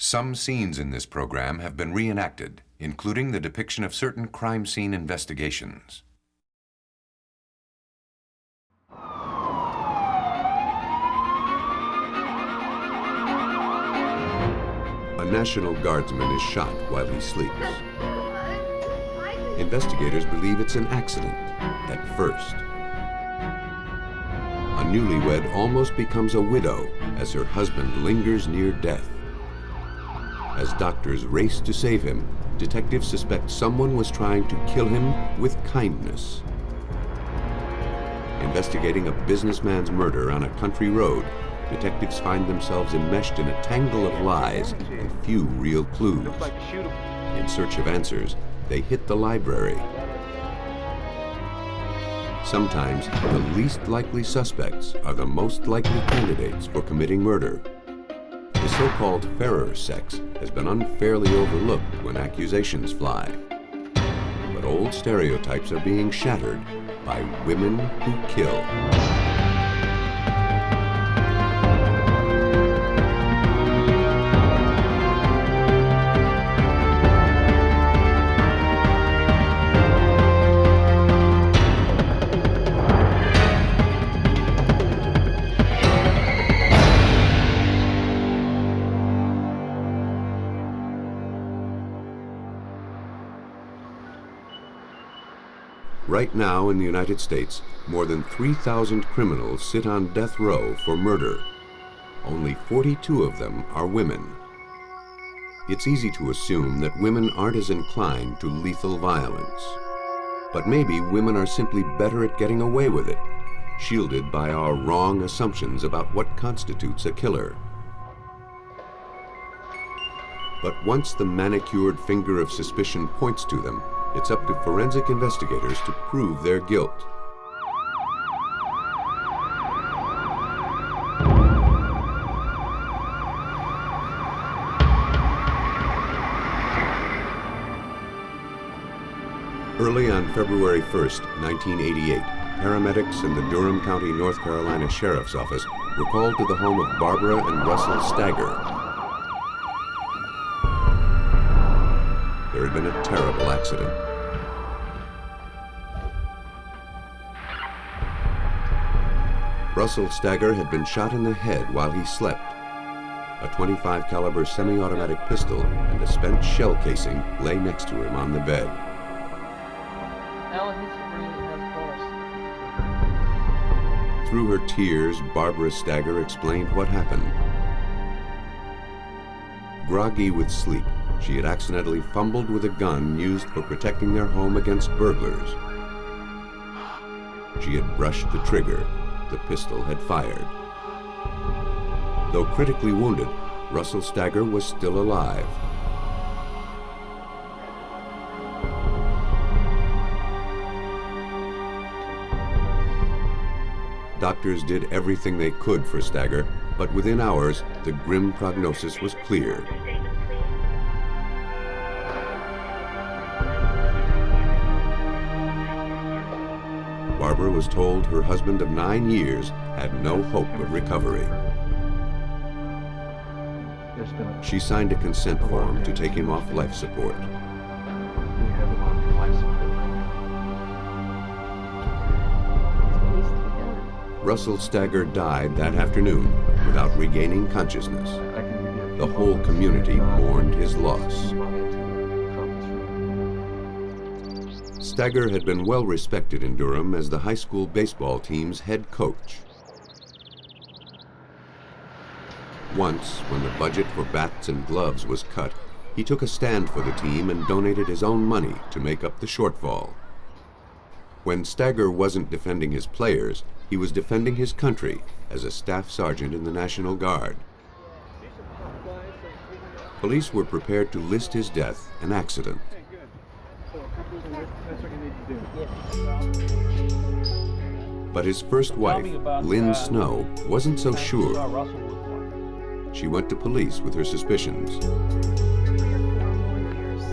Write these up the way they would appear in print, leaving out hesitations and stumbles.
Some scenes in this program have been reenacted, including the depiction of certain crime scene investigations. A National Guardsman is shot while he sleeps. Investigators believe it's an accident at first. A newlywed almost becomes a widow as her husband lingers near death. As doctors race to save him, detectives suspect someone was trying to kill him with kindness. Investigating a businessman's murder on a country road, detectives find themselves enmeshed in a tangle of lies and few real clues. In search of answers, they hit the library. Sometimes the least likely suspects are the most likely candidates for committing murder. The so-called fairer sex has been unfairly overlooked when accusations fly. But old stereotypes are being shattered by women who kill. Right now in the United States, more than 3,000 criminals sit on death row for murder. Only 42 of them are women. It's easy to assume that women aren't as inclined to lethal violence. But maybe women are simply better at getting away with it, shielded by our wrong assumptions about what constitutes a killer. But once the manicured finger of suspicion points to them, it's up to forensic investigators to prove their guilt. Early on February 1st, 1988, paramedics in the Durham County, North Carolina Sheriff's Office were called to the home of Barbara and Russell Stagger. There had been a terrible accident. Russell Stagger had been shot in the head while he slept. A .25 caliber semi-automatic pistol and a spent shell casing lay next to him on the bed. Through her tears, Barbara Stagger explained what happened. Groggy with sleep, she had accidentally fumbled with a gun used for protecting their home against burglars. She had brushed the trigger. The pistol had fired. Though critically wounded, Russell Stagger was still alive. Doctors did everything they could for Stagger, but within hours, the grim prognosis was clear. Barbara was told her husband of 9 years had no hope of recovery. She signed a consent form to take him off life support. Russell Stagger died that afternoon without regaining consciousness. The whole community mourned his loss. Stagger had been well respected in Durham as the high school baseball team's head coach. Once, when the budget for bats and gloves was cut, he took a stand for the team and donated his own money to make up the shortfall. When Stagger wasn't defending his players, he was defending his country as a staff sergeant in the National Guard. Police were prepared to list his death an accident. But his first wife, Lynn Snow, wasn't so sure. She went to police with her suspicions.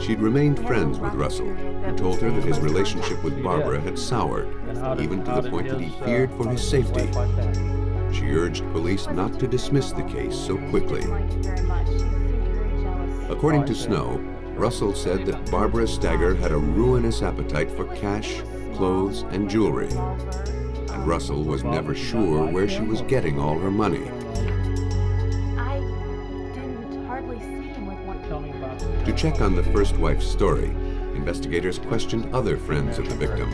She'd remained friends with Russell, who told her that his relationship with Barbara had soured, even to the point that he feared for his safety. She urged police not to dismiss the case so quickly. According to Snow, Russell said that Barbara Stagger had a ruinous appetite for cash, clothes, and jewelry. And Russell was never sure where she was getting all her money. I didn't hardly see him with one. Tell me about To check on the first wife's story, investigators questioned other friends of the victim.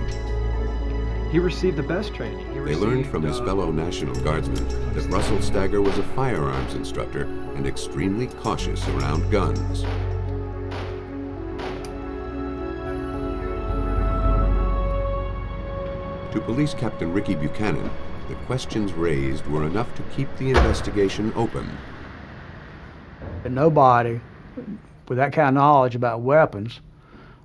He received the best training. They learned from his fellow National Guardsmen that Russell Stagger was a firearms instructor and extremely cautious around guns. To Police Captain Ricky Buchanan, the questions raised were enough to keep the investigation open. And nobody with that kind of knowledge about weapons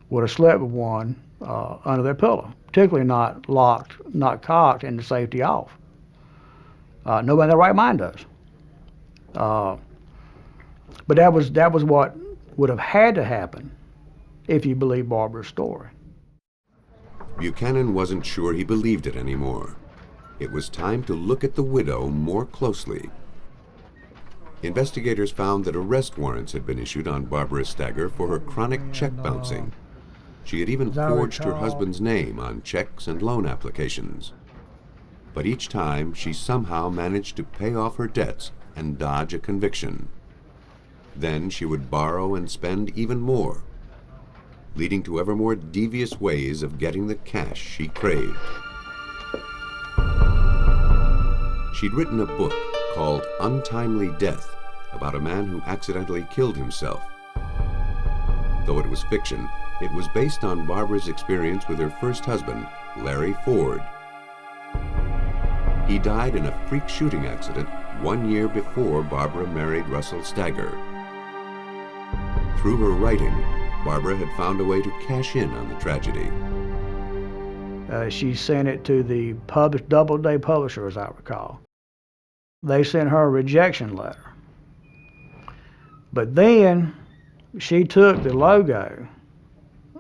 would have slept with one under their pillow, particularly not locked, not cocked, and the safety off. Nobody in their right mind does. But that was what would have had to happen if you believe Barbara's story. Buchanan wasn't sure he believed it anymore. It was time to look at the widow more closely. Investigators found that arrest warrants had been issued on Barbara Stagger for her chronic check bouncing. She had even forged her husband's name on checks and loan applications. But each time, she somehow managed to pay off her debts and dodge a conviction. Then she would borrow and spend even more, leading to ever more devious ways of getting the cash she craved. She'd written a book called Untimely Death about a man who accidentally killed himself. Though it was fiction, it was based on Barbara's experience with her first husband, Larry Ford. He died in a freak shooting accident 1 year before Barbara married Russell Stagger. Through her writing, Barbara had found a way to cash in on the tragedy. She sent it to the Doubleday publisher, as I recall. They sent her a rejection letter. But then she took the logo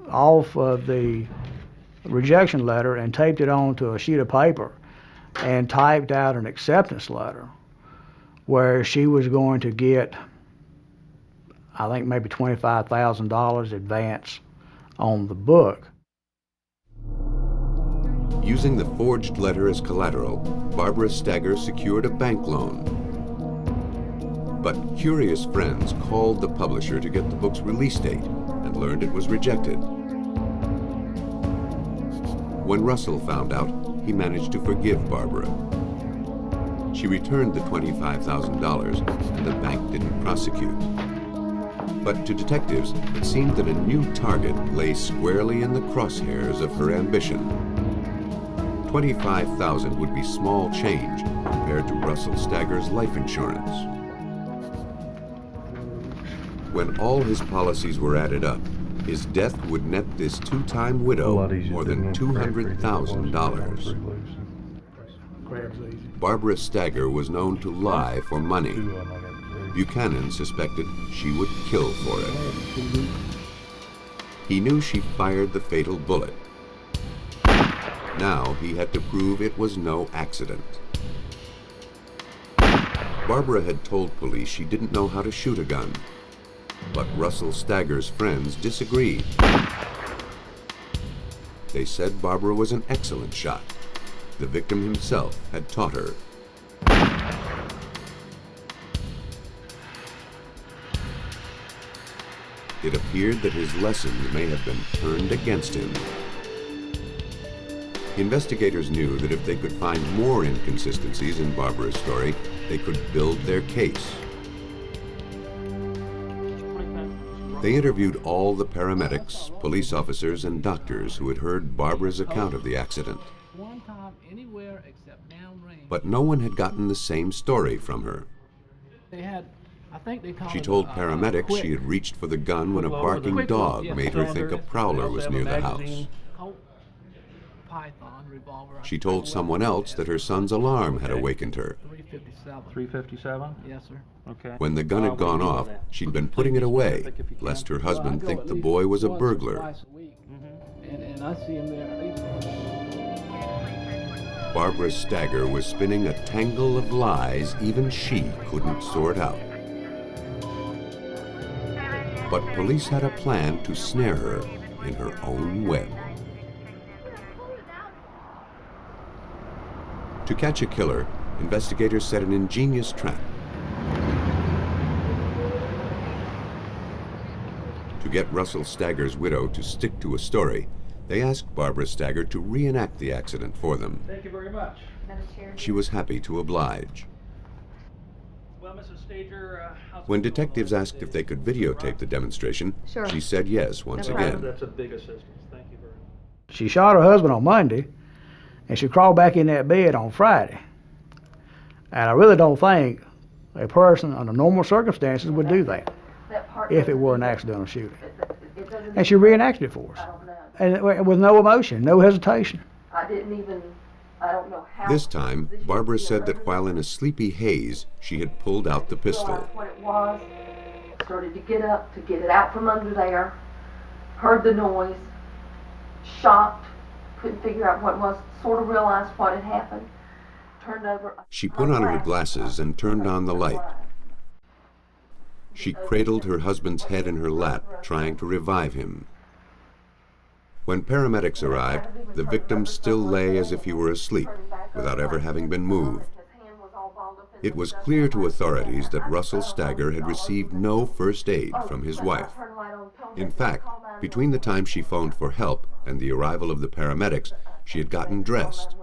off of the rejection letter and taped it onto a sheet of paper and typed out an acceptance letter where she was going to get, I think, maybe $25,000 advance on the book. Using the forged letter as collateral, Barbara Stagger secured a bank loan. But curious friends called the publisher to get the book's release date and learned it was rejected. When Russell found out, he managed to forgive Barbara. She returned the $25,000 and the bank didn't prosecute. But to detectives, it seemed that a new target lay squarely in the crosshairs of her ambition. $25,000 would be small change compared to Russell Stagger's life insurance. When all his policies were added up, his death would net this two-time widow more than $200,000. Barbara Stagger was known to lie for money. Buchanan suspected she would kill for it. He knew she fired the fatal bullet. Now he had to prove it was no accident. Barbara had told police she didn't know how to shoot a gun, but Russell Stagger's friends disagreed. They said Barbara was an excellent shot. The victim himself had taught her. It appeared that his lessons may have been turned against him. Investigators knew that if they could find more inconsistencies in Barbara's story, they could build their case. They interviewed all the paramedics, police officers, and doctors who had heard Barbara's account of the accident. But no one had gotten the same story from her. She told paramedics she had reached for the gun when a barking dog made her think a prowler was near the house. She told someone else that her son's alarm had awakened her. 357? Yes, sir. Okay. When the gun had gone off, she'd been putting it away, lest her husband think the boy was a burglar. Twice a week. And I see him there at least. Barbara Stagger was spinning a tangle of lies even she couldn't sort out. But police had a plan to snare her in her own web. To catch a killer, investigators set an ingenious trap. To get Russell Stagger's widow to stick to a story, they asked Barbara Stagger to reenact the accident for them. Thank you very much. She was happy to oblige. Well, Mrs. Stager, When detectives asked if they could videotape the demonstration, Sure. she said yes once No problem. again. That's a big assistance. Thank you very much. She shot her husband on Monday, and she crawled back in that bed on Friday. And I really don't think a person under normal circumstances would do that if it were an accidental shooting. And she reenacted it for us. And with no emotion, no hesitation. I don't know how. This time, Barbara said that while in a sleepy haze, she had pulled out the pistol. Realized what it was, started to get up, to get it out from under there, heard the noise, shocked, couldn't figure out what it was, sort of realized what had happened, turned over. She put on her glasses and turned on the light. She cradled her husband's head in her lap, trying to revive him. When paramedics arrived, the victim still lay as if he were asleep, without ever having been moved. It was clear to authorities that Russell Stagger had received no first aid from his wife. In fact, between the time she phoned for help and the arrival of the paramedics, she had gotten dressed,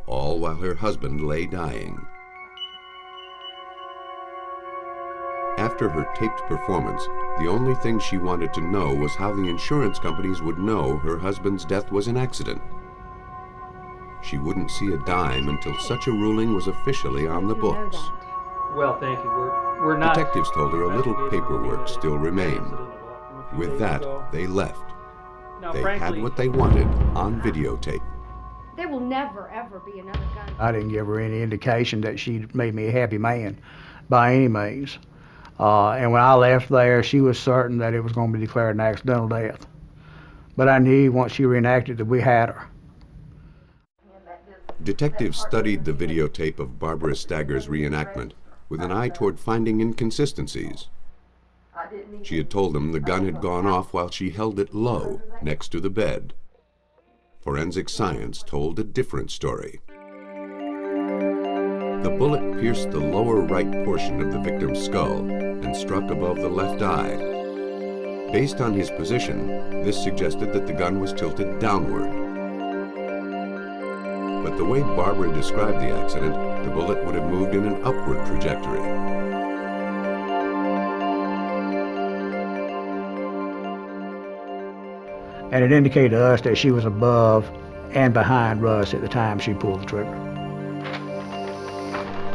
all while her husband lay dying. After her taped performance, the only thing she wanted to know was how the insurance companies would know her husband's death was an accident. She wouldn't see a dime until such a ruling was officially on the books. Well, thank you. We're not. Detectives told her a little paperwork still remained. With that, they left. Now, They frankly, had what they wanted on videotape. There will never, ever be another gun. I didn't give her any indication that she made me a happy man by any means. And when I left there, she was certain that it was going to be declared an accidental death. But I knew once she reenacted that we had her. Detectives studied the videotape of Barbara Stagger's reenactment with an eye toward finding inconsistencies. She had told them the gun had gone off while she held it low next to the bed. Forensic science told a different story. The bullet pierced the lower right portion of the victim's skull and struck above the left eye. Based on his position, this suggested that the gun was tilted downward. But the way Barbara described the accident, the bullet would have moved in an upward trajectory. And it indicated to us that she was above and behind Russ at the time she pulled the trigger.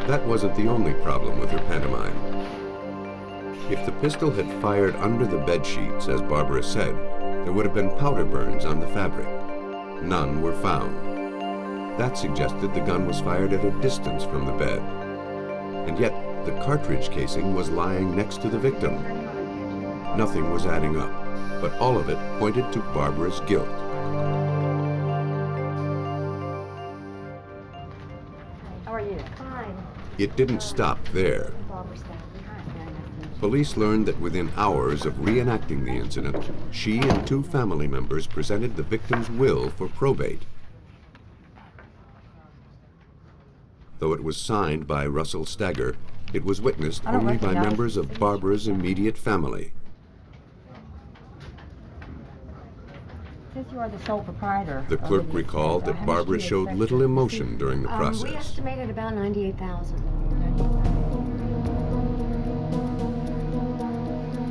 That wasn't the only problem with her pantomime. If the pistol had fired under the bed sheets, as Barbara said, there would have been powder burns on the fabric. None were found. That suggested the gun was fired at a distance from the bed. And yet, the cartridge casing was lying next to the victim. Nothing was adding up, but all of it pointed to Barbara's guilt. How are you? Fine. It didn't stop there. Police learned that within hours of reenacting the incident, she and two family members presented the victim's will for probate. Though it was signed by Russell Stagger, it was witnessed only by members of Barbara's immediate family. Since you are the sole proprietor. The clerk recalled that Barbara showed little emotion during the We process. estimated about $98,000.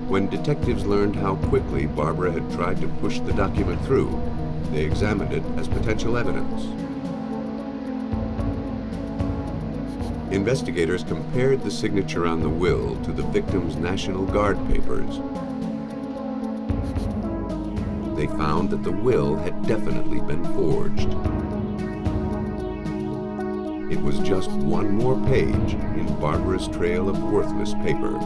When detectives learned how quickly Barbara had tried to push the document through, they examined it as potential evidence. Investigators compared the signature on the will to the victim's National Guard papers. They found that the will had definitely been forged. It was just one more page in Barbara's trail of worthless paper.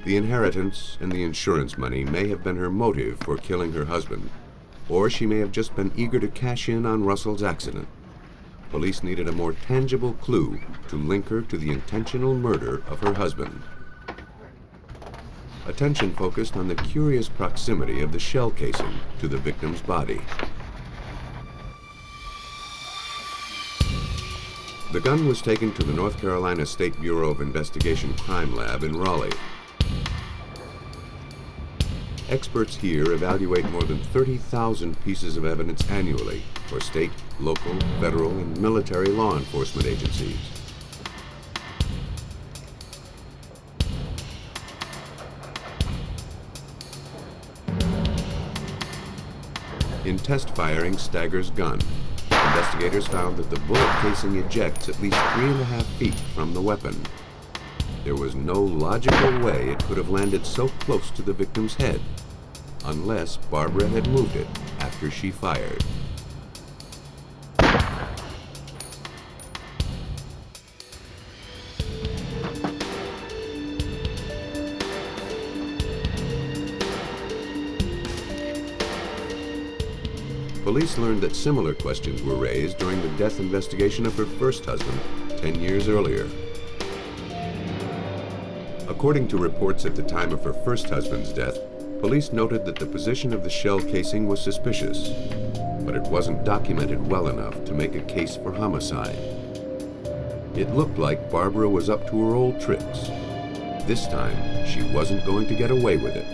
The inheritance and the insurance money may have been her motive for killing her husband, or she may have just been eager to cash in on Russell's accident. Police needed a more tangible clue to link her to the intentional murder of her husband. Attention focused on the curious proximity of the shell casing to the victim's body. The gun was taken to the North Carolina State Bureau of Investigation Crime Lab in Raleigh. Experts here evaluate more than 30,000 pieces of evidence annually for state, local, federal, and military law enforcement agencies. In test firing Stagger's gun, investigators found that the bullet casing ejects at least 3.5 feet from the weapon. There was no logical way it could have landed so close to the victim's head, unless Barbara had moved it after she fired. Police learned that similar questions were raised during the death investigation of her first husband 10 years earlier. According to reports at the time of her first husband's death, police noted that the position of the shell casing was suspicious, but it wasn't documented well enough to make a case for homicide. It looked like Barbara was up to her old tricks. This time, she wasn't going to get away with it.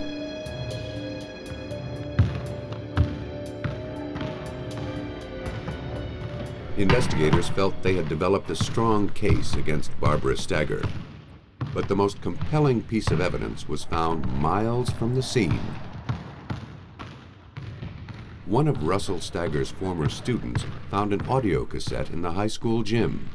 Investigators felt they had developed a strong case against Barbara Stagger, but the most compelling piece of evidence was found miles from the scene. One of Russell Stagger's former students found an audio cassette in the high school gym.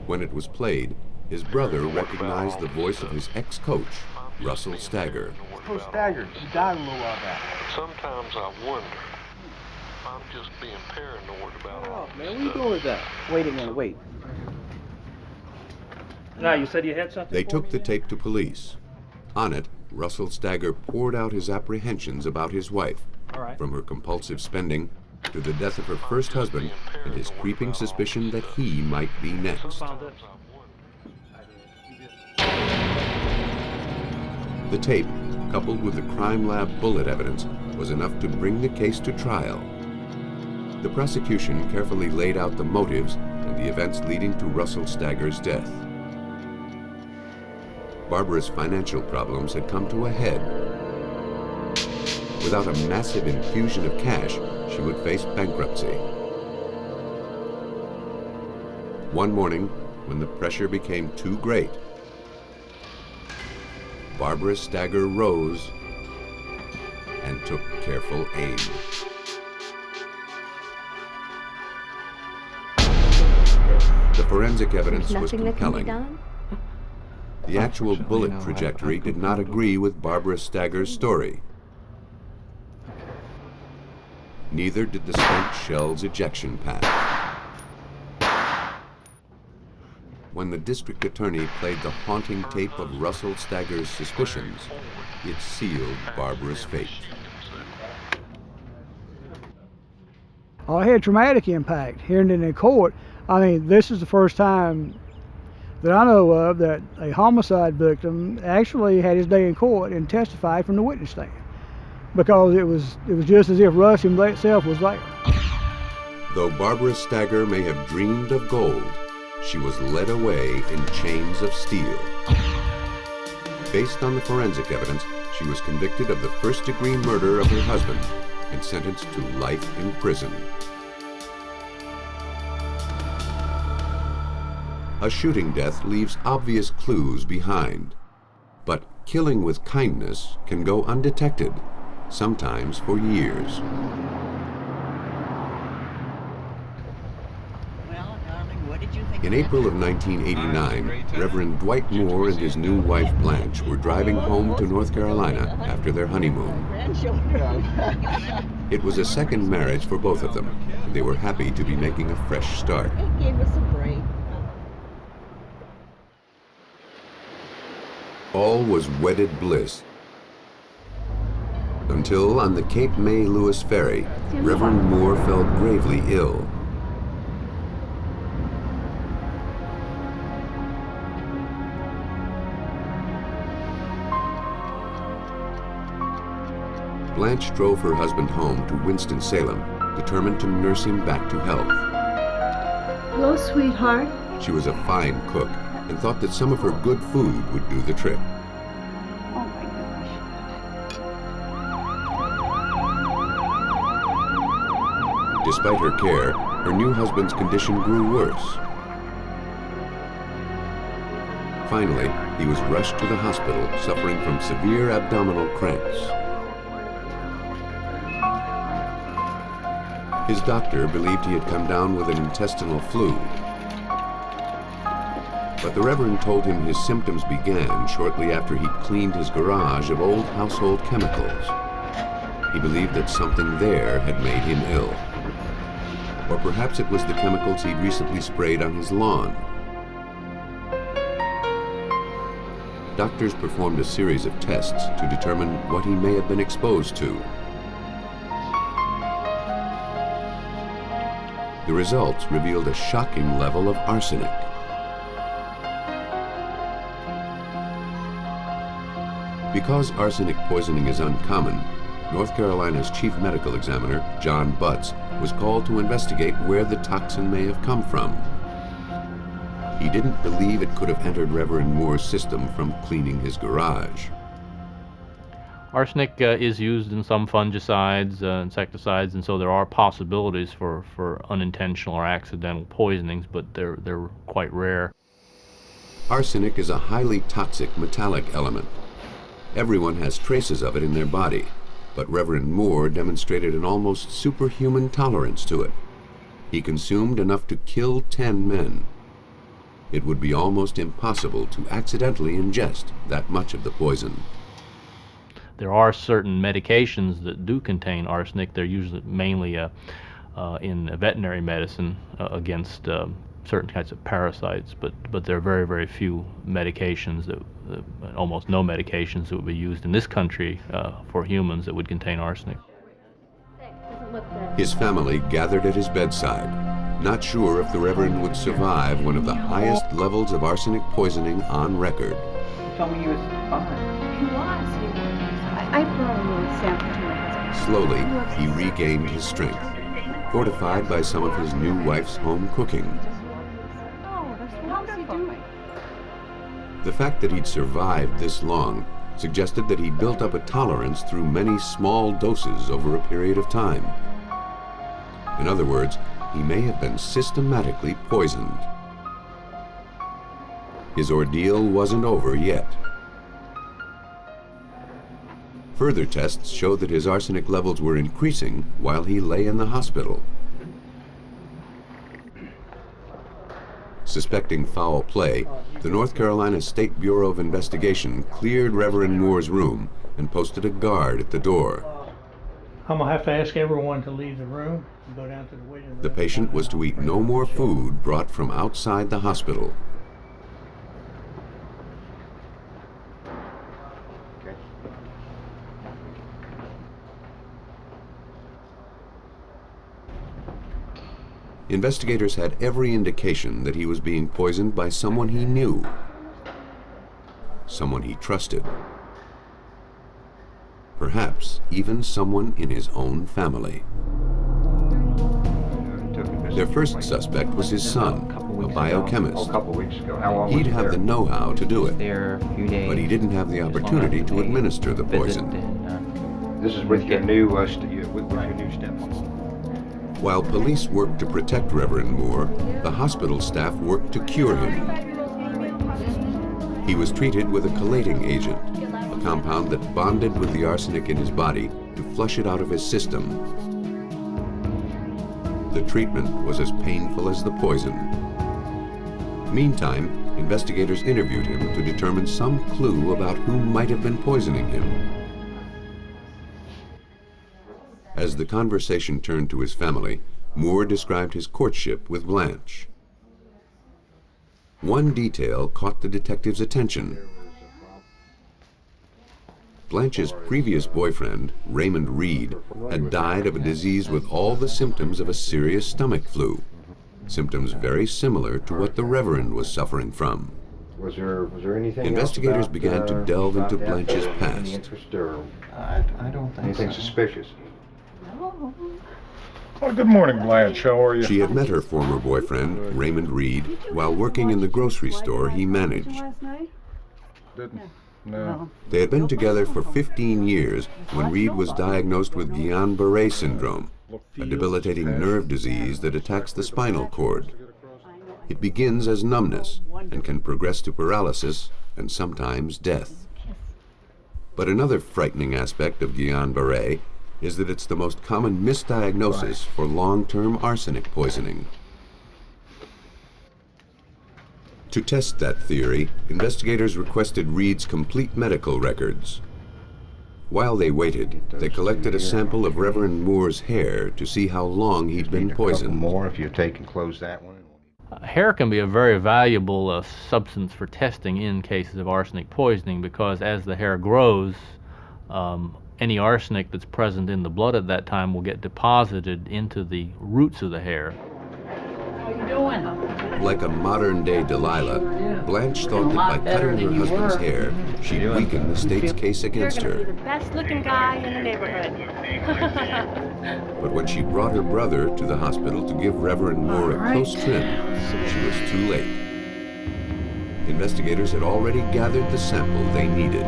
When it was played, his brother recognized the voice of his ex-coach, Russell Stagger. Coach Stagger, you died a little while back. Sometimes I wonder. I'm just being paranoid about all Oh, man, what are you doing with that? Wait a minute, wait. Now, you said you had something They for took me the now? tape to police. On it, Russell Stagger poured out his apprehensions about his wife, All right. from her compulsive spending to the death of her first husband and his creeping suspicion that he might be next. Found it. The tape, coupled with the crime lab bullet evidence, was enough to bring the case to trial. The prosecution carefully laid out the motives and the events leading to Russell Stagger's death. Barbara's financial problems had come to a head. Without a massive infusion of cash, she would face bankruptcy. One morning, when the pressure became too great, Barbara Stagger rose and took careful aim. The forensic evidence was compelling. The actual bullet trajectory did not agree with Barbara Stagger's story. Neither did the spent shell's ejection path. When the district attorney played the haunting tape of Russell Stagger's suspicions, it sealed Barbara's fate. Oh, it had traumatic impact. Hearing it in court, I mean, this is the first time that I know of that a homicide victim actually had his day in court and testified from the witness stand, because it was just as if Russ himself was there. Though Barbara Stagger may have dreamed of gold, she was led away in chains of steel. Based on the forensic evidence, she was convicted of the first-degree murder of her husband and sentenced to life in prison. A shooting death leaves obvious clues behind, but killing with kindness can go undetected, sometimes for years. In April of 1989, Reverend Dwight Moore and his new wife Blanch were driving home to North Carolina after their honeymoon. It was a second marriage for both of them, and they were happy to be making a fresh start. It gave us a break. All was wedded bliss Until on the Cape May Lewis ferry, Reverend Moore fell gravely ill. Blanche drove her husband home to Winston-Salem, determined to nurse him back to health. Hello, sweetheart. She was a fine cook and thought that some of her good food would do the trick. Oh my gosh. Despite her care, her new husband's condition grew worse. Finally, he was rushed to the hospital, suffering from severe abdominal cramps. His doctor believed he had come down with an intestinal flu. But the Reverend told him his symptoms began shortly after he'd cleaned his garage of old household chemicals. He believed that something there had made him ill. Or perhaps it was the chemicals he'd recently sprayed on his lawn. Doctors performed a series of tests to determine what he may have been exposed to. The results revealed a shocking level of arsenic. Because arsenic poisoning is uncommon, North Carolina's chief medical examiner, John Butts, was called to investigate where the toxin may have come from. He didn't believe it could have entered Reverend Moore's system from cleaning his garage. Arsenic is used in some fungicides, insecticides, and so there are possibilities for unintentional or accidental poisonings, but they're quite rare. Arsenic is a highly toxic metallic element. Everyone has traces of it in their body, but Reverend Moore demonstrated an almost superhuman tolerance to it. He consumed enough to kill 10 men. It would be almost impossible to accidentally ingest that much of the poison. There are certain medications that do contain arsenic. They're usually mainly in veterinary medicine against certain kinds of parasites, but there are very, very few medications, almost no medications that would be used in this country for humans that would contain arsenic. His family gathered at his bedside, not sure if the Reverend would survive one of the highest levels of arsenic poisoning on record. You told me he was fine. He was. I brought a little sample to my husband. Slowly, he regained his strength, fortified by some of his new wife's home cooking. Oh, that's wonderful. The fact that he'd survived this long suggested that he built up a tolerance through many small doses over a period of time. In other words, he may have been systematically poisoned. His ordeal wasn't over yet. Further tests showed that his arsenic levels were increasing while he lay in the hospital. Suspecting foul play, the North Carolina State Bureau of Investigation cleared Reverend Moore's room and posted a guard at the door. I'm gonna have to ask everyone to leave the room and go down to the waiting room. The patient was to eat no more food brought from outside the hospital. Investigators had every indication that he was being poisoned by someone he knew, someone he trusted, perhaps even someone in his own family. Their first suspect was his son, a biochemist. He'd have the know-how to do it, but he didn't have the opportunity to administer the poison. This is with your new stepmom. While police worked to protect Reverend Moore, the hospital staff worked to cure him. He was treated with a chelating agent, a compound that bonded with the arsenic in his body to flush it out of his system. The treatment was as painful as the poison. Meantime, investigators interviewed him to determine some clue about who might have been poisoning him. As the conversation turned to his family, Moore described his courtship with Blanche. One detail caught the detective's attention. Blanche's previous boyfriend, Raymond Reed, had died of a disease with all the symptoms of a serious stomach flu. Symptoms very similar to what the Reverend was suffering from. Was there anything Investigators else about, began to delve into about that Blanche's any past. interest or I don't think anything so. suspicious? No. Oh, good morning, Blanche. How are you? She had met her former boyfriend, Raymond Reed, while working in the grocery store he managed. Last night? Didn't? No. They had been together for 15 years when Reed was diagnosed with Guillain-Barré syndrome, a debilitating nerve disease that attacks the spinal cord. It begins as numbness and can progress to paralysis and sometimes death. But another frightening aspect of Guillain-Barré is that it's the most common misdiagnosis for long-term arsenic poisoning. To test that theory, investigators requested Reed's complete medical records. While they waited, they collected a sample of Reverend Moore's hair to see how long he'd been poisoned. More if you take and close that one. Hair can be a very valuable substance for testing in cases of arsenic poisoning because as the hair grows, any arsenic that's present in the blood at that time will get deposited into the roots of the hair. How you doing? Like a modern-day Delilah, Blanche thought that by cutting her husband's hair, she'd weaken the state's case against You're her. gonna be the best looking guy in the neighborhood. But when she brought her brother to the hospital to give Reverend Moore a close trim, she was too late. Investigators had already gathered the sample they needed.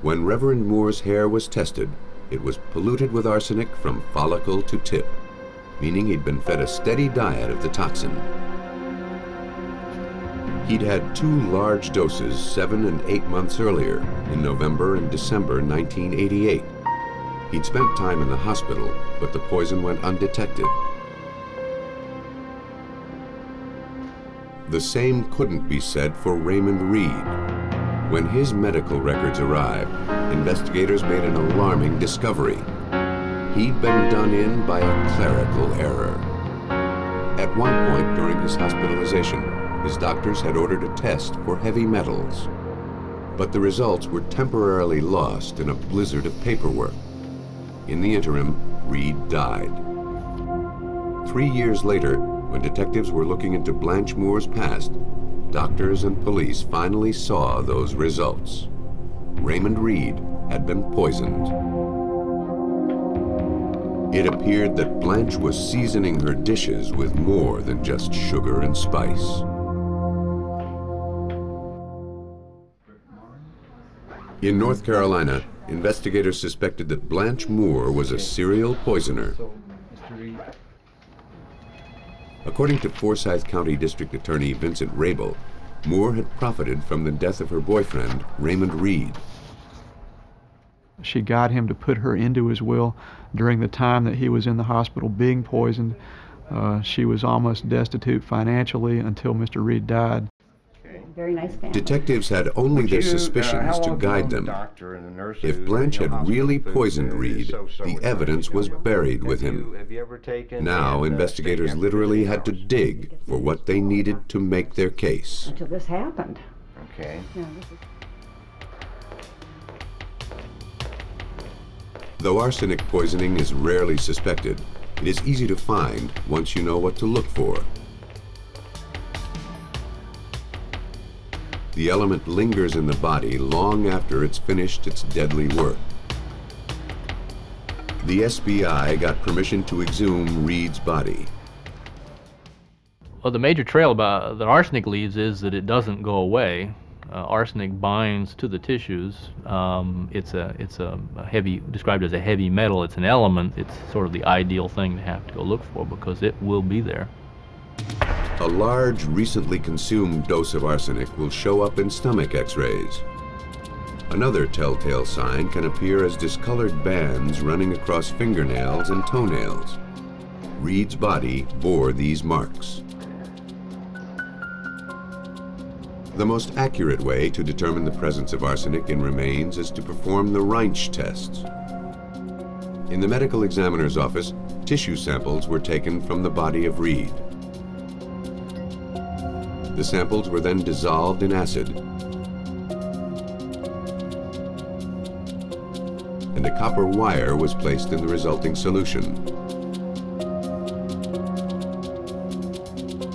When Reverend Moore's hair was tested, it was polluted with arsenic from follicle to tip, meaning he'd been fed a steady diet of the toxin. He'd had 2 large doses 7 and 8 months earlier, in November and December 1988. He'd spent time in the hospital, but the poison went undetected. The same couldn't be said for Raymond Reed. When his medical records arrived, investigators made an alarming discovery. He'd been done in by a clerical error. At one point during his hospitalization, his doctors had ordered a test for heavy metals. But the results were temporarily lost in a blizzard of paperwork. In the interim, Reed died. 3 years later, when detectives were looking into Blanche Moore's past, doctors and police finally saw those results. Raymond Reed had been poisoned. It appeared that Blanche was seasoning her dishes with more than just sugar and spice. In North Carolina, investigators suspected that Blanche Moore was a serial poisoner. According to Forsyth County District Attorney Vincent Rabel, Moore had profited from the death of her boyfriend, Raymond Reed. She got him to put her into his will during the time that he was in the hospital being poisoned. She was almost destitute financially until Mr. Reed died. Very nice family. Detectives had only their suspicions to guide them. If Blanche had really poisoned Reed, the evidence was buried with him. Now, investigators literally had to dig for what they needed to make their case. Until this happened. Okay. Yeah, this is... Though arsenic poisoning is rarely suspected, it is easy to find once you know what to look for. The element lingers in the body long after it's finished its deadly work. The SBI got permission to exhume Reed's body. Well, the major trail that arsenic leaves is that it doesn't go away. Arsenic binds to the tissues. It's a heavy, described as a heavy metal. It's an element. It's sort of the ideal thing to have to go look for because it will be there. A large, recently consumed dose of arsenic will show up in stomach x-rays. Another telltale sign can appear as discolored bands running across fingernails and toenails. Reed's body bore these marks. The most accurate way to determine the presence of arsenic in remains is to perform the Reenactment tests. In the medical examiner's office, tissue samples were taken from the body of Reed. The samples were then dissolved in acid. and a copper wire was placed in the resulting solution.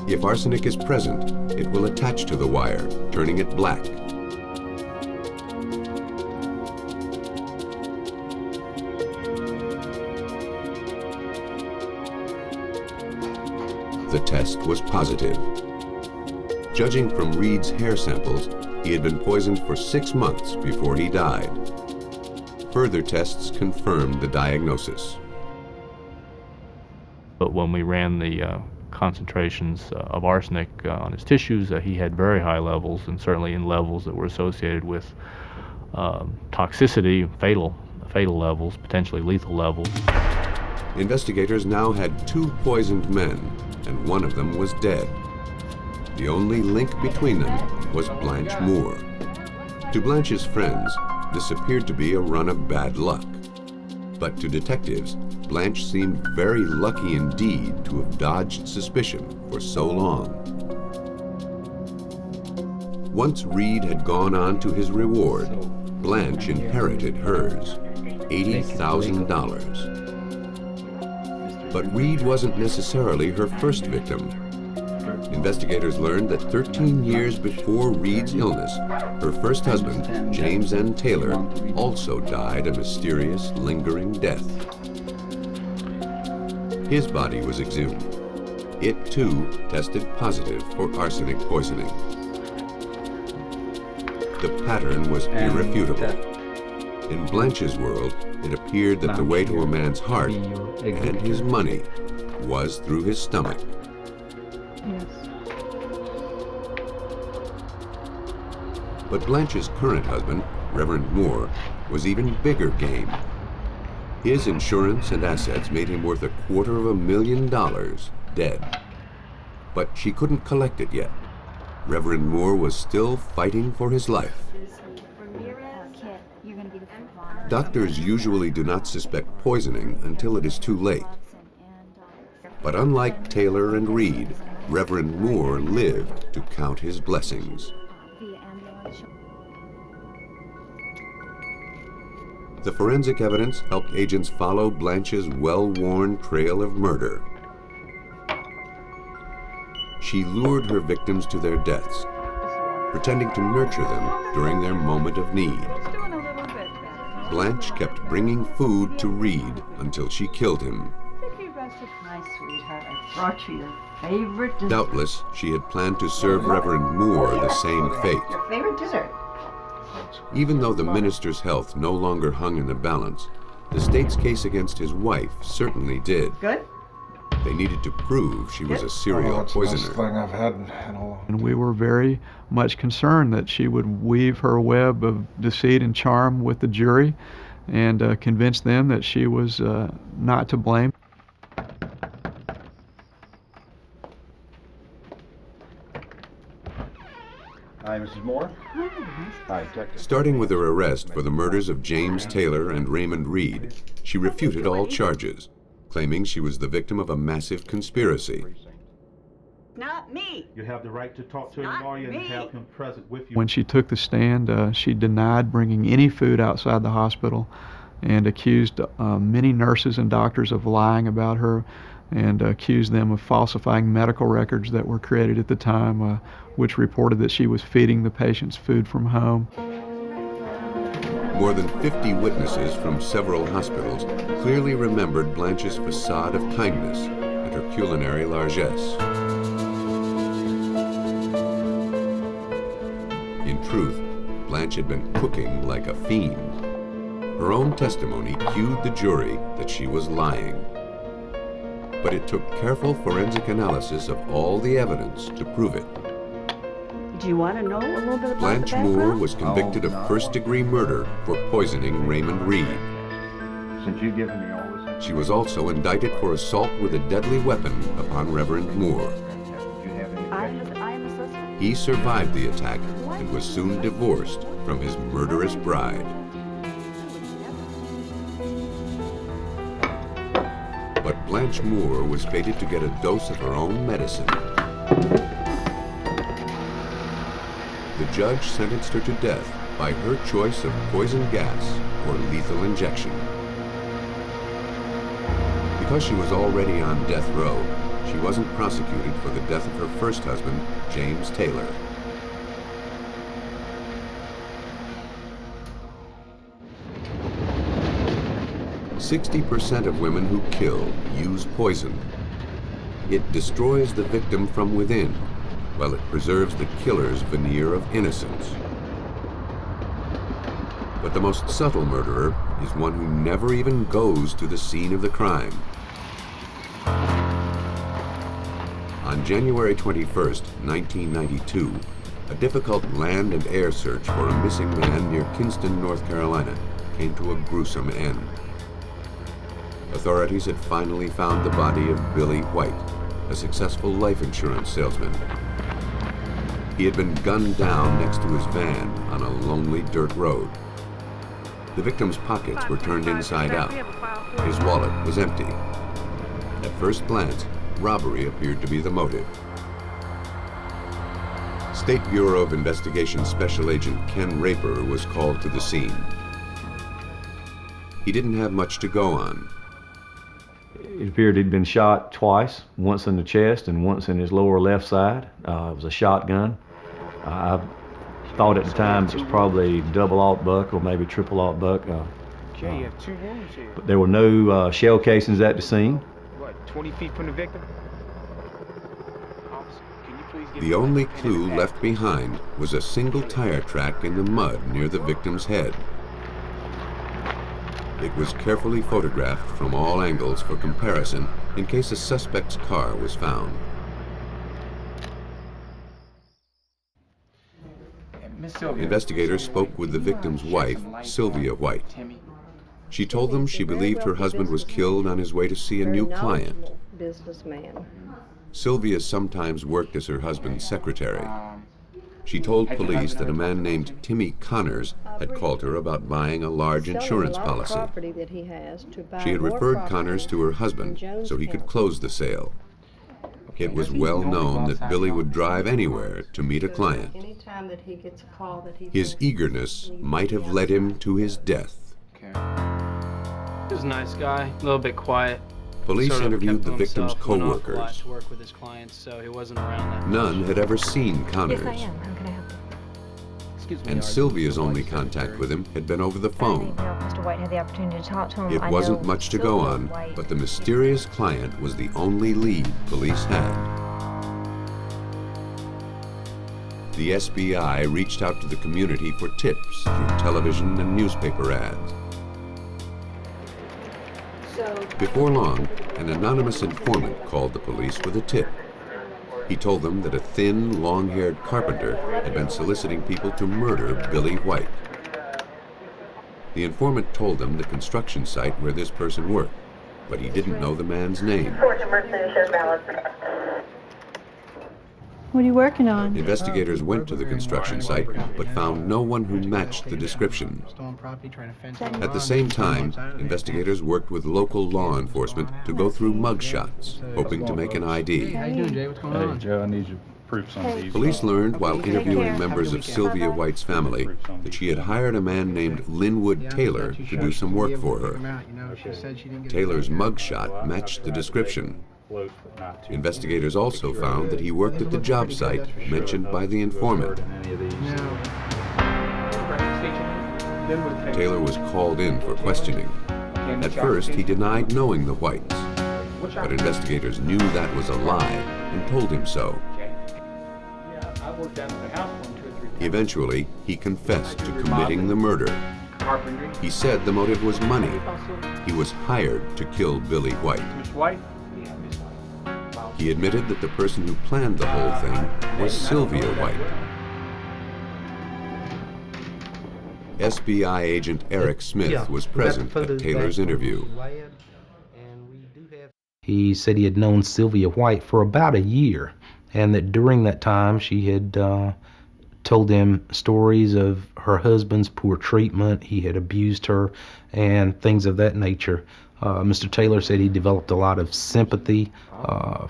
If arsenic is present, it will attach to the wire, turning it black. The test was positive. Judging from Reed's hair samples, he had been poisoned for 6 months before he died. Further tests confirmed the diagnosis. But when we ran the concentrations of arsenic on his tissues, he had very high levels, and certainly in levels that were associated with toxicity, fatal levels, potentially lethal levels. Investigators now had 2 poisoned men, and one of them was dead. The only link between them was Blanch Moore. To Blanch's friends, this appeared to be a run of bad luck. But to detectives, Blanch seemed very lucky indeed to have dodged suspicion for so long. Once Reed had gone on to his reward, Blanch inherited hers, $80,000. But Reed wasn't necessarily her first victim. Investigators learned that 13 years before Reed's illness, her first husband, James N. Taylor, also died a mysterious, lingering death. His body was exhumed. It, too, tested positive for arsenic poisoning. The pattern was irrefutable. In Blanch's world, it appeared that the way to a man's heart and his money was through his stomach. Yes. But Blanch's current husband, Reverend Moore, was even bigger game. His insurance and assets made him worth $250,000 dead. But she couldn't collect it yet. Reverend Moore was still fighting for his life. Doctors usually do not suspect poisoning until it is too late. But unlike Taylor and Reed, Reverend Moore lived to count his blessings. The forensic evidence helped agents follow Blanch's well-worn trail of murder. She lured her victims to their deaths, pretending to nurture them during their moment of need. Blanch kept bringing food to Reed until she killed him. My sweetheart, I brought you your favorite dessert. Doubtless, she had planned to serve Reverend Moore the same fate. Your favorite dessert. Even though the minister's health no longer hung in the balance, the state's case against his wife certainly did. Good? They needed to prove she was a serial poisoner. That's the best thing I've had in a long. And we were very much concerned that she would weave her web of deceit and charm with the jury and convince them that she was not to blame. Hi, Mrs. Moore. Hi, Detective. Starting with her arrest for the murders of James Taylor and Raymond Reed, she refuted all charges, claiming she was the victim of a massive conspiracy. Not me. You have the right to talk to a lawyer and have him present with you. When she took the stand, she denied bringing any food outside the hospital and accused many nurses and doctors of lying about her and accused them of falsifying medical records that were created at the time, which reported that she was feeding the patients food from home. More than 50 witnesses from several hospitals clearly remembered Blanch's facade of kindness and her culinary largesse. In truth, Blanch had been cooking like a fiend. Her own testimony cued the jury that she was lying. But it took careful forensic analysis of all the evidence to prove it. Do you want to know a little bit about Blanch the background? Moore was convicted of first-degree murder for poisoning Raymond Reed. Since you've given me all this... She was also indicted for assault with a deadly weapon upon Reverend Moore. I am a suspect. He survived the attack and was soon divorced from his murderous bride. But Blanch Moore was fated to get a dose of her own medicine. The judge sentenced her to death by her choice of poison gas or lethal injection. Because she was already on death row, she wasn't prosecuted for the death of her first husband, James Taylor. "60% of women who kill use poison. It destroys the victim from within, while it preserves the killer's veneer of innocence. But the most subtle murderer is one who never even goes to the scene of the crime. On January 21st, 1992, a difficult land and air search for a missing man near Kinston, North Carolina, came to a gruesome end. Authorities had finally found the body of Billy White, a successful life insurance salesman. He had been gunned down next to his van on a lonely dirt road. The victim's pockets were turned inside out. His wallet was empty. At first glance, robbery appeared to be the motive. State Bureau of Investigation Special Agent Ken Raper was called to the scene. He didn't have much to go on. It appeared he'd been shot twice, once in the chest and once in his lower left side. It was a shotgun. I thought at the time it was probably double-aught buck or maybe triple-aught buck. Jay, you have 2 wounds here. But there were no shell casings at the scene. What, 20 feet from the victim? Officer, can you please give The only clue left behind was a single tire track in the mud near the victim's head. It was carefully photographed from all angles for comparison in case a suspect's car was found. Investigators spoke with the victim's wife, Sylvia White. She told them she believed her husband was killed on his way to see a new client. Businessman. Sylvia sometimes worked as her husband's secretary. She told police that a man named Timmy Connors had called her about buying a large insurance policy. She had referred Connors to her husband so he could close the sale. It was well known that Billy would drive anywhere to meet a client. His eagerness might have led him to his death. He was a nice guy, a little bit quiet. Police interviewed the victim's co-workers. To work with his clients, so he wasn't around that much. None had ever seen Connors. Yes, I am. How can I help you? And Sylvia's only contact with him had been over the phone. Mr. White had the opportunity to talk to him. It wasn't much to go on, but the mysterious client was the only lead police had. The SBI reached out to the community for tips through television and newspaper ads. Before long, an anonymous informant called the police with a tip. He told them that a thin, long-haired carpenter had been soliciting people to murder Billy White. The informant told them the construction site where this person worked, but he didn't know the man's name. What are you working on? Investigators went to the construction site, but found no one who matched the description. At the same time, investigators worked with local law enforcement to go through mugshots, hoping to make an ID. How you doing, Jay? What's going on? Hey, Joe, I need you to proof some of these. Police learned while interviewing members of Sylvia White's family that she had hired a man named Linwood Taylor to do some work for her. Taylor's mugshot matched the description. Investigators also found that he worked at the job site mentioned by the informant. Taylor was called in for questioning. At first, he denied knowing the Whites, but investigators knew that was a lie and told him so. Eventually, he confessed to committing the murder. He said the motive was money. He was hired to kill Billy White. He admitted that the person who planned the whole thing was Sylvia White. SBI agent Eric Smith was present at Taylor's interview. He said he had known Sylvia White for about a year, and that during that time she had told him stories of her husband's poor treatment. He had abused her and things of that nature. Mr. Taylor said he developed a lot of sympathy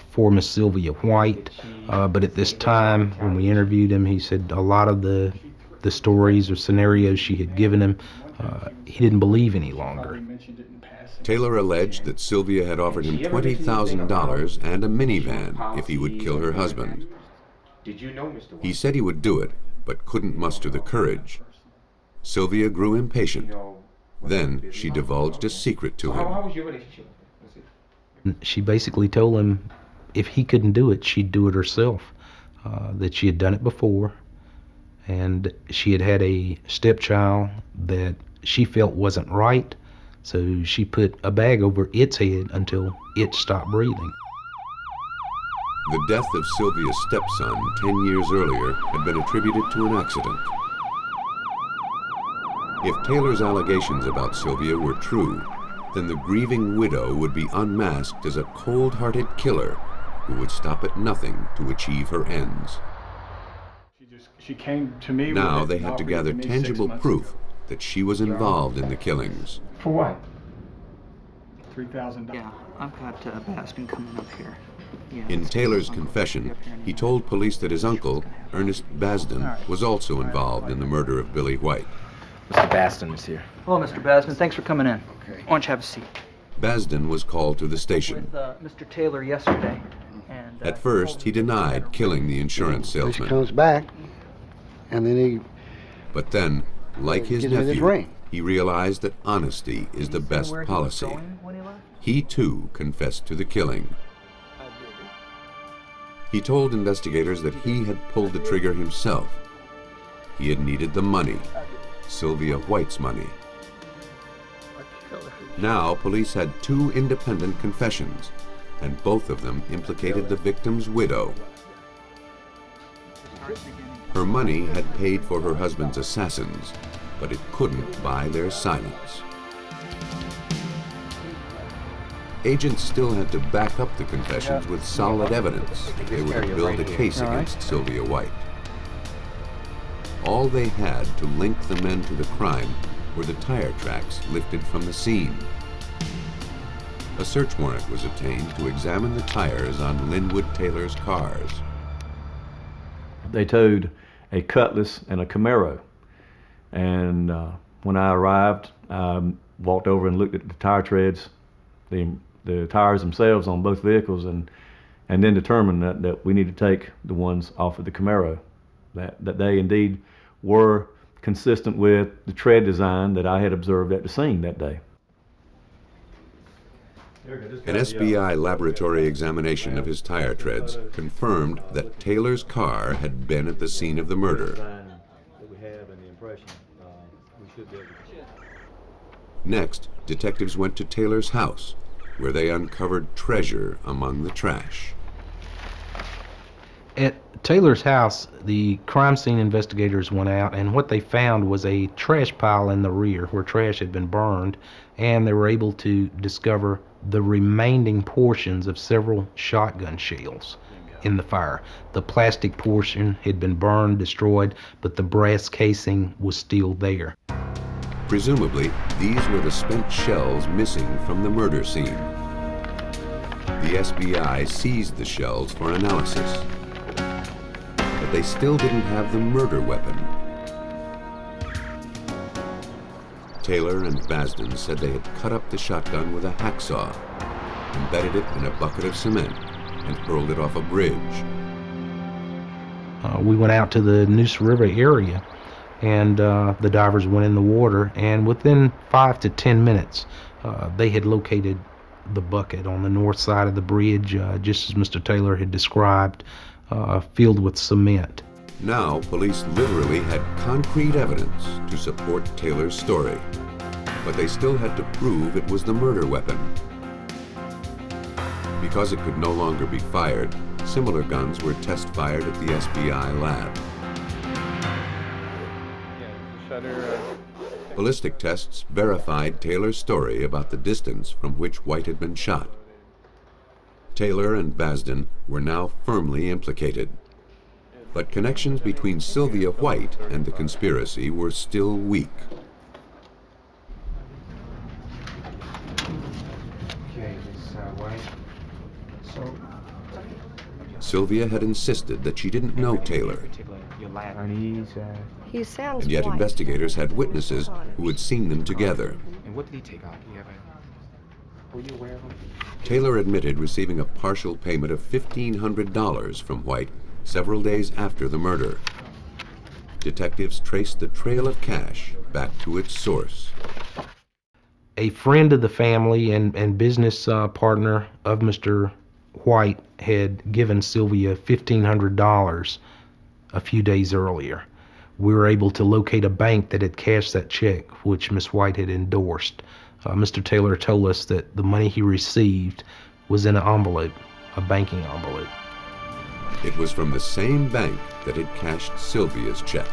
for Miss Sylvia White, but at this time, when we interviewed him, he said a lot of the the stories or scenarios she had given him, he didn't believe any longer. Taylor alleged that Sylvia had offered him $20,000 and a minivan if he would kill her husband. He said he would do it, but couldn't muster the courage. Sylvia grew impatient. Then she divulged a secret to him. How was your relationship? She basically told him if he couldn't do it, she'd do it herself. That she had done it before, and she had had a stepchild that she felt wasn't right, so she put a bag over its head until it stopped breathing. The death of Sylvia's stepson 10 years earlier had been attributed to an accident. If Taylor's allegations about Sylvia were true, then the grieving widow would be unmasked as a cold-hearted killer who would stop at nothing to achieve her ends. She came to me. Now they had to gather tangible proof that she was involved in the killings. For what? $3,000. Yeah, I've got Baskin coming up here. Yeah, In Taylor's confession, he told police that his uncle, Ernest Basden, was also involved in the murder of Billy White. Mr. Baston is here. Hello, Mr. Baskin. Thanks for coming in. Okay. Why don't you have a seat? Basden was called to the station. With Mr. Taylor yesterday. And, At first, he denied killing the insurance salesman. He comes back, and then But then, like his gives me this nephew, ring. he realized that honesty is the best policy. He too confessed to the killing. He told investigators that he had pulled the trigger himself. He had needed the money, Sylvia White's money. Now, police had two independent confessions, and both of them implicated the victim's widow. Her money had paid for her husband's assassins, but it couldn't buy their silence. Agents still had to back up the confessions with solid evidence if they were to build a case against Sylvia White. All they had to link the men to the crime were the tire tracks lifted from the scene. A search warrant was obtained to examine the tires on Linwood Taylor's cars. They towed a Cutlass and a Camaro, and when I arrived, I walked over and looked at the tire treads, the tires themselves on both vehicles, and then determined that we need to take the ones off of the Camaro, that they indeed were consistent with the tread design that I had observed at the scene that day. An SBI laboratory examination of his tire treads confirmed that Taylor's car had been at the scene of the murder. Next, detectives went to Taylor's house, where they uncovered treasure among the trash. At Taylor's house, the crime scene investigators went out, and what they found was a trash pile in the rear where trash had been burned, and they were able to discover the remaining portions of several shotgun shells in the fire. The plastic portion had been burned, destroyed, but the brass casing was still there. Presumably, these were the spent shells missing from the murder scene. The SBI seized the shells for analysis, but they still didn't have the murder weapon. Taylor and Basden said they had cut up the shotgun with a hacksaw, embedded it in a bucket of cement, and hurled it off a bridge. We went out to the Neuse River area, and the divers went in the water, and within 5 to 10 minutes, they had located the bucket on the north side of the bridge, just as Mr. Taylor had described, filled with cement. Now, police literally had concrete evidence to support Taylor's story, but they still had to prove it was the murder weapon. Because it could no longer be fired, similar guns were test-fired at the SBI lab. Ballistic tests verified Taylor's story about the distance from which White had been shot. Taylor and Basden were now firmly implicated. But connections between Sylvia White and the conspiracy were still weak. Okay, Miss White. So, Sylvia had insisted that she didn't know Taylor, He sounds and yet white. investigators had witnesses who had seen them together. And what did he take off? Were you aware of him? Taylor admitted receiving a partial payment of $1,500 from White several days after the murder. Detectives traced the trail of cash back to its source. A friend of the family and business partner of Mr. White had given Sylvia $1,500 a few days earlier. We were able to locate a bank that had cashed that check, which Miss White had endorsed. Mr. Taylor told us that the money he received was in an envelope, a banking envelope. It was from the same bank that had cashed Sylvia's check.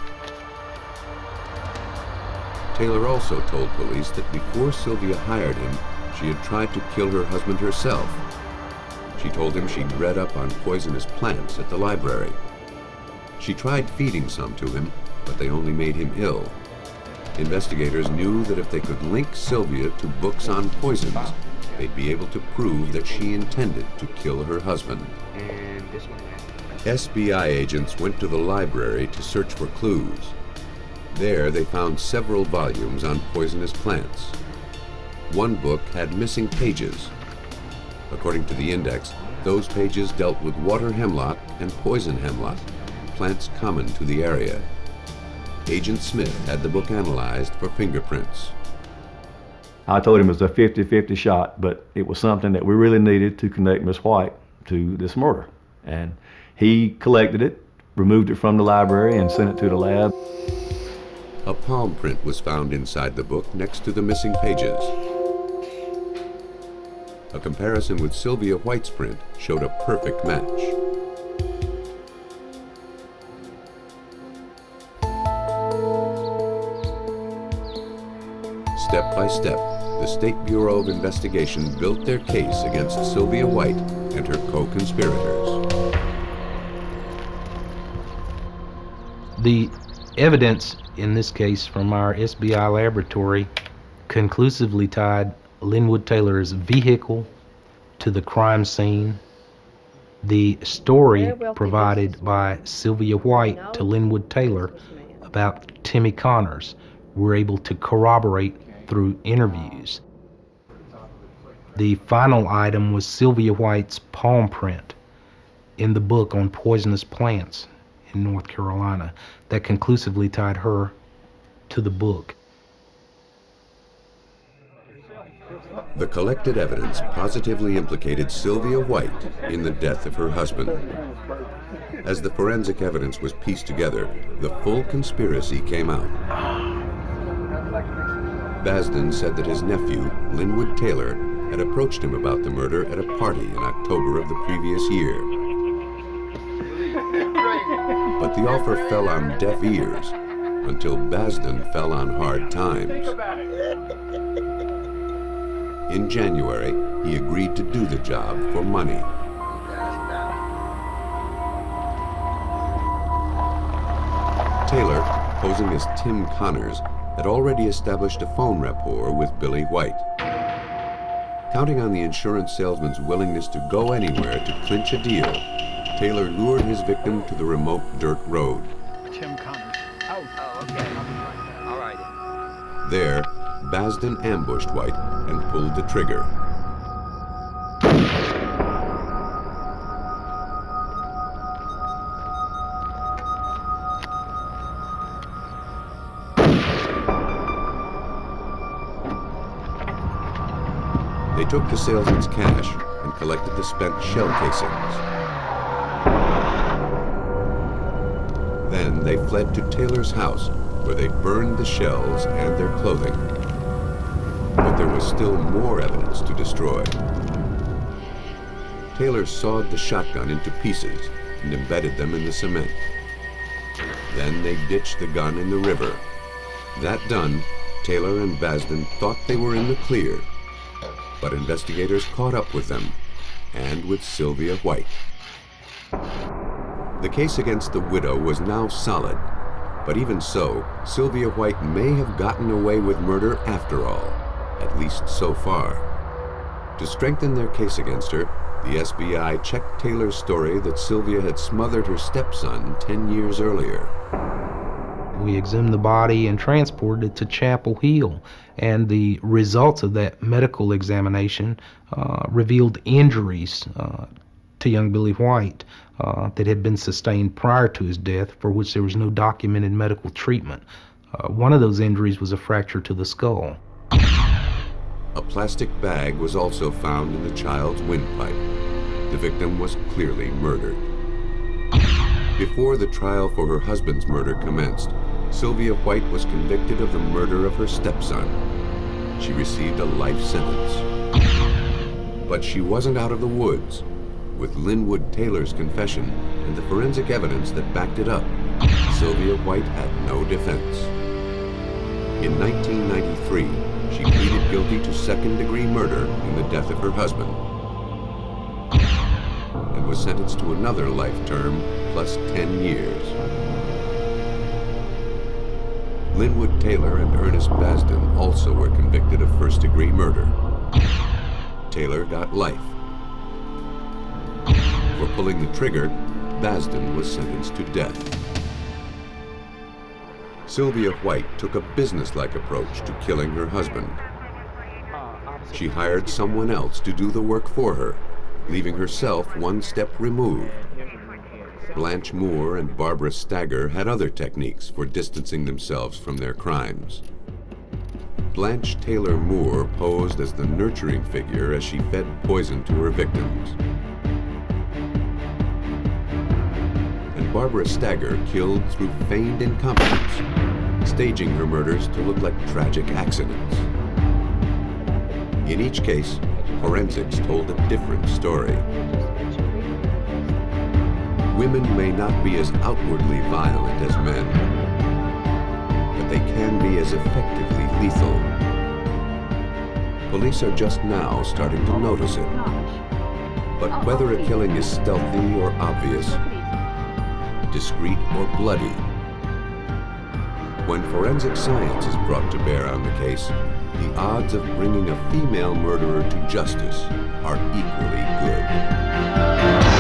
Taylor also told police that before Sylvia hired him, she had tried to kill her husband herself. She told him she'd read up on poisonous plants at the library. She tried feeding some to him, but they only made him ill. Investigators knew that if they could link Sylvia to books on poisons, they'd be able to prove that she intended to kill her husband. And this one. SBI agents went to the library to search for clues. There they found several volumes on poisonous plants. One book had missing pages. According to the index, those pages dealt with water hemlock and poison hemlock, plants common to the area. Agent Smith had the book analyzed for fingerprints. I told him it was a 50-50 shot, but it was something that we really needed to connect Miss White to this murder. And he collected it, removed it from the library, and sent it to the lab. A palm print was found inside the book next to the missing pages. A comparison with Sylvia White's print showed a perfect match. Step by step, the State Bureau of Investigation built their case against Sylvia White and her co-conspirators. The evidence in this case from our SBI laboratory conclusively tied Linwood Taylor's vehicle to the crime scene. The story provided by Sylvia White to Linwood Taylor about Timmy Connors were able to corroborate through interviews. The final item was Sylvia White's palm print in the book on poisonous plants in North Carolina that conclusively tied her to the book. The collected evidence positively implicated Sylvia White in the death of her husband. As the forensic evidence was pieced together, the full conspiracy came out. Basden said that his nephew, Linwood Taylor, had approached him about the murder at a party in October of the previous year. But the offer fell on deaf ears until Basden fell on hard times. In January, he agreed to do the job for money. Taylor, posing as Tim Connors, had already established a phone rapport with Billy White. Counting on the insurance salesman's willingness to go anywhere to clinch a deal, Taylor lured his victim to the remote dirt road. Tim Connors. Oh, okay. All right. There, Basden ambushed White and pulled the trigger. They took the salesman's cash and collected the spent shell casings. Then they fled to Taylor's house, where they burned the shells and their clothing. But there was still more evidence to destroy. Taylor sawed the shotgun into pieces and embedded them in the cement. Then they ditched the gun in the river. That done, Taylor and Basden thought they were in the clear. But investigators caught up with them, and with Sylvia White. The case against the widow was now solid, but even so, Sylvia White may have gotten away with murder after all, at least so far. To strengthen their case against her, the SBI checked Taylor's story that Sylvia had smothered her stepson 10 years earlier. We exhumed the body and transported it to Chapel Hill, and the results of that medical examination revealed injuries to young Billy White that had been sustained prior to his death, for which there was no documented medical treatment. One of those injuries was a fracture to the skull. A plastic bag was also found in the child's windpipe. The victim was clearly murdered. Before the trial for her husband's murder commenced, Sylvia White was convicted of the murder of her stepson. She received a life sentence. But she wasn't out of the woods. With Linwood Taylor's confession and the forensic evidence that backed it up, Sylvia White had no defense. In 1993, she pleaded guilty to second-degree murder in the death of her husband and was sentenced to another life term plus 10 years. Linwood Taylor and Ernest Basden also were convicted of first-degree murder. Taylor got life. For pulling the trigger, Basden was sentenced to death. Sylvia White took a businesslike approach to killing her husband. She hired someone else to do the work for her, leaving herself one step removed. Blanch Moore and Barbara Stagger had other techniques for distancing themselves from their crimes. Blanche Taylor Moore posed as the nurturing figure as she fed poison to her victims. And Barbara Stagger killed through feigned incompetence, staging her murders to look like tragic accidents. In each case, forensics told a different story. Women may not be as outwardly violent as men, but they can be as effectively lethal. Police are just now starting to notice it. But whether a killing is stealthy or obvious, discreet or bloody, when forensic science is brought to bear on the case, the odds of bringing a female murderer to justice are equally good.